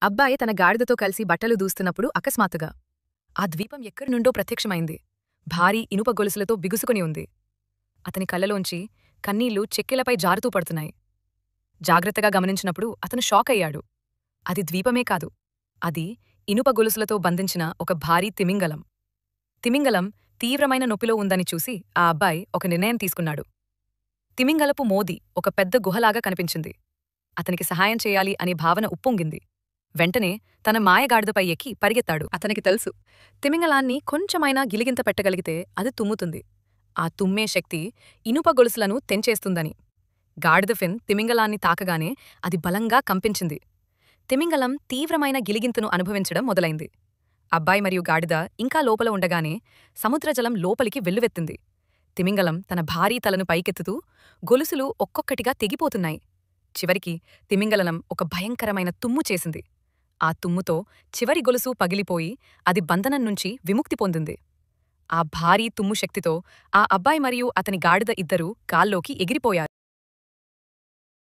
అబ్బాయి తన గాడిదతో కలిసి బట్టలు దూస్తున్నప్పుడు అకస్మాత్తుగా ఆ ద్వీపం ఎక్కడినుండో ప్రత్యక్షమైంది. భారీ ఇనుప గొలుసులతో బిగుసుకుని ఉంది. అతని కళ్ళలోంచి కన్నీళ్లు చెక్కిలపై జారుతూ పడుతున్నాయి. జాగ్రత్తగా గమనించినప్పుడు అతను షాకయ్యాడు. అది ద్వీపమే కాదు, అది ఇనుప గొలుసులతో బంధించిన ఒక భారీ తిమింగలం. తిమింగలం తీవ్రమైన నొప్పిలో ఉందని చూసి ఆ అబ్బాయి ఒక నిర్ణయం తీసుకున్నాడు. తిమింగలపు మోది ఒక పెద్ద గుహలాగా కనిపించింది. అతనికి సహాయం చేయాలి అనే భావన ఉప్పొంగింది. వెంటనే తన మాయగాడిదపై ఎక్కి పరిగెత్తాడు. అతనికి తెలుసు, తిమింగలాన్ని కొంచెమైనా గిలిగింత పెట్టగలిగితే అది తుమ్ముతుంది. ఆ తుమ్మే శక్తి ఇనుప గొలుసులను తెంచేస్తుందని. గాడిద ఫిన్ తిమింగలాన్ని తాకగానే అది బలంగా కంపించింది. తిమింగలం తీవ్రమైన గిలిగింతను అనుభవించడం మొదలైంది. అబ్బాయి మరియు గాడిద ఇంకా లోపల ఉండగానే సముద్రజలం లోపలికి వెల్లువెత్తింది. తిమింగలం తన భారీ తలను పైకెత్తుతూ గొలుసులు ఒక్కొక్కటిగా తెగిపోతున్నాయి. చివరికి తిమింగలం ఒక భయంకరమైన తుమ్ము చేసింది. ఆ తుమ్ముతో చివరి గొలుసు పగిలిపోయి అది బంధనం నుంచి విముక్తి పొందింది. ఆ భారీ తుమ్ము శక్తితో ఆ అబ్బాయి మరియు అతని గాడిద ఇద్దరూ గాల్లోకి ఎగిరిపోయారు.